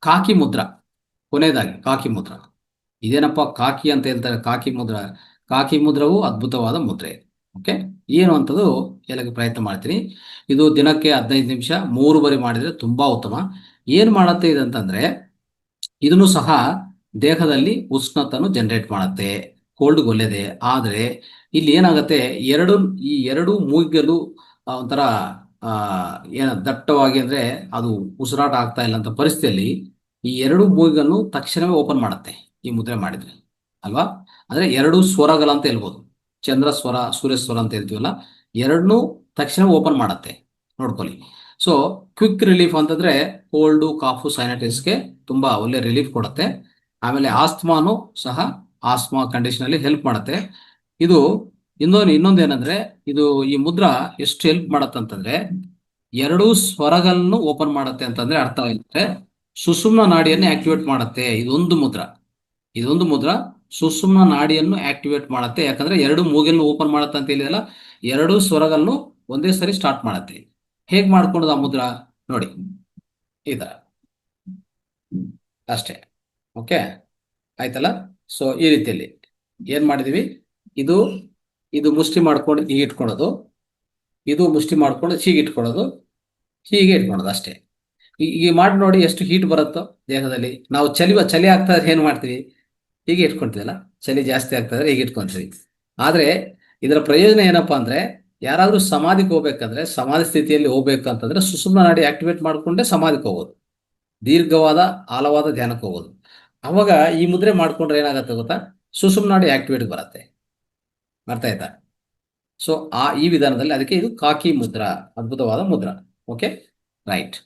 ಕಾಕಿ ಮುದ್ರಾ, ಕೊನೆಯದಾಗಿ ಕಾಕಿ ಮುದ್ರಾ. ಇದೇನಪ್ಪ ಕಾಕಿ ಅಂತ ಹೇಳ್ತಾರೆ, ಕಾಕಿ ಮುದ್ರಾ. ಕಾಕಿ ಮುದ್ರವು ಅದ್ಭುತವಾದ ಮುದ್ರೆ. ಓಕೆ, ಏನು ಅಂತದ್ದು ಹೇಳಕ್ಕೆ ಪ್ರಯತ್ನ ಮಾಡ್ತೀನಿ. ಇದು ದಿನಕ್ಕೆ 15 ನಿಮಿಷ 3 ಬಾರಿ ಮಾಡಿದರೆ ತುಂಬಾ ಉತ್ತಮ. ಏನು ಮಾಡುತ್ತೆ ಇದಂತಂದ್ರೆ, ಇದನ್ನು ಸಹ ದೇಹದಲ್ಲಿ ಉಷ್ಣತನ್ನು ಜನರೇಟ್ ಮಾಡುತ್ತೆ, ಕೋಲ್ಡ್ ಒಳ್ಳೆಯದೆ. ಆದರೆ ಇಲ್ಲಿ ಏನಾಗುತ್ತೆ, ಎರಡು ಈ ಎರಡು ಮೂಗಿಗಳು ಒಂಥರ ಏನ ದಟ್ಟವಾಗಿ ಅಂದ್ರೆ ಅದು ಉಸಿರಾಟ ಆಗ್ತಾ ಇಲ್ಲ ಅಂತ ಪರಿಸ್ಥಿತಿಯಲ್ಲಿ ಈ ಎರಡು ಮೂಗಿಗಳನ್ನು ತಕ್ಷಣವೇ ಓಪನ್ ಮಾಡುತ್ತೆ ಈ ಮುದ್ರೆ ಮಾಡಿದ್ರೆ, ಅಲ್ವಾ? ಅಂದ್ರೆ ಎರಡು ಸ್ವರಗಳಂತ ಹೇಳ್ಬೋದು, ಚಂದ್ರ ಸ್ವರ ಸೂರ್ಯ ಸ್ವರ ಅಂತ ಹೇಳ್ತೀವಲ್ಲ, ಎರಡನ್ನೂ ತಕ್ಷಣ ಓಪನ್ ಮಾಡುತ್ತೆ, ನೋಡ್ಕೊಳ್ಳಿ. ಸೊ ಕ್ವಿಕ್ ರಿಲೀಫ್ ಅಂತಂದ್ರೆ ಕೋಲ್ಡು ಕಾಫು ಸೈನಟೈಸ್ಗೆ ತುಂಬಾ ಒಳ್ಳೆ ರಿಲೀಫ್ ಕೊಡುತ್ತೆ. ಆಮೇಲೆ ಆಸ್ತಮಾನು ಸಹ ಆಸ್ಮಾ ಕಂಡೀಷನ್ ಅಲ್ಲಿ ಹೆಲ್ಪ್ ಮಾಡುತ್ತೆ ಇದು. ಇನ್ನೊಂದು ಏನಂದ್ರೆ, ಇದು ಈ ಮುದ್ರಾ ಎಷ್ಟು ಹೆಲ್ಪ್ ಮಾಡತ್ತೆ ಅಂತಂದ್ರೆ, ಎರಡೂ ಸ್ವರಗಳನ್ನು ಓಪನ್ ಮಾಡುತ್ತೆ ಅಂತಂದ್ರೆ ಅರ್ಥ ಏನಂದ್ರೆ, ಸುಷುಮ್ನ ನಾಡಿಯನ್ನು ಆಕ್ಟಿವೇಟ್ ಮಾಡುತ್ತೆ ಇದೊಂದು ಮುದ್ರಾ ಸುಷುಮ್ನ ನಾಡಿಯನ್ನು ಆಕ್ಟಿವೇಟ್ ಮಾಡುತ್ತೆ. ಯಾಕಂದ್ರೆ ಎರಡು ಮೂಗೆಯನ್ನು ಓಪನ್ ಮಾಡುತ್ತೆ ಅಂತ ಹೇಳಿದಲ್ಲ, ಎರಡೂ ಸ್ವರಗಳನ್ನು ಒಂದೇ ಸರಿ ಸ್ಟಾರ್ಟ್ ಮಾಡುತ್ತೆ. ಹೇಗ್ ಮಾಡ್ಕೊಳ್ಳೋದು ಆ ಮುದ್ರಾ ನೋಡಿ, ಈ ತರ ಅಷ್ಟೇ. ಓಕೆ, ಆಯ್ತಲ್ಲ? ಸೊ ಈ ರೀತಿಯಲ್ಲಿ ಏನ್ ಮಾಡಿದೀವಿ, ಇದು ಇದು ಮುಷ್ಟಿ ಮಾಡ್ಕೊಂಡು ಹೀಗೆ ಇಟ್ಕೊಳ್ಳೋದು, ಇದು ಮುಷ್ಟಿ ಮಾಡ್ಕೊಂಡು ಹೀಗೆ ಇಟ್ಕೊಳ್ಳೋದು, ಹೀಗೆ ಇಟ್ಕೊಳ್ಳೋದು ಅಷ್ಟೇ. ಈಗ ಮಾಡಿ ನೋಡಿ ಎಷ್ಟು ಹೀಟ್ ಬರುತ್ತೋ ದೇಹದಲ್ಲಿ. ನಾವು ಚಳಿ ಆಗ್ತಾ ಇದ್ರೆ ಏನ್ ಮಾಡ್ತೀವಿ, ಹೀಗೆ ಇಟ್ಕೊಂತೀವಲ್ಲ. ಚಳಿ ಜಾಸ್ತಿ ಆಗ್ತಾ ಇದ್ರೆ ಹೀಗೆ ಇಟ್ಕೊಂತೀವಿ. ಆದ್ರೆ ಇದರ ಪ್ರಯೋಜನ ಏನಪ್ಪಾ ಅಂದ್ರೆ, ಯಾರಾದ್ರೂ ಸಮಾಧಿಗೆ ಹೋಗ್ಬೇಕಂದ್ರೆ, ಸಮಾಧಿ ಸ್ಥಿತಿಯಲ್ಲಿ ಹೋಗ್ಬೇಕು ಅಂತಂದ್ರೆ ಸುಷುಮ್ನ ನಾಡಿ ಆಕ್ಟಿವೇಟ್ ಮಾಡ್ಕೊಂಡೆ ಸಮಾಧಿಗೆ ಹೋಗೋದು, ದೀರ್ಘವಾದ ಆಳವಾದ ಧ್ಯಾನಕ್ಕೆ ಹೋಗೋದು. ಅವಾಗ ಈ ಮುದ್ರೆ ಮಾಡ್ಕೊಂಡ್ರೆ ಏನಾಗತ್ತೆ ಗೊತ್ತಾ, ಸುಷುಮ್ನ ನಾಡಿ ಆಕ್ಟಿವೇಟ್ ಬರುತ್ತೆ. ಅರ್ಥ ಆಯ್ತಾ? ಸೊ ಈ ವಿಧಾನದಲ್ಲಿ ಅದಕ್ಕೆ ಇದು ಕಾಕಿ ಮುದ್ರಾ, ಅದ್ಭುತವಾದ ಮುದ್ರಾ. Okay, right.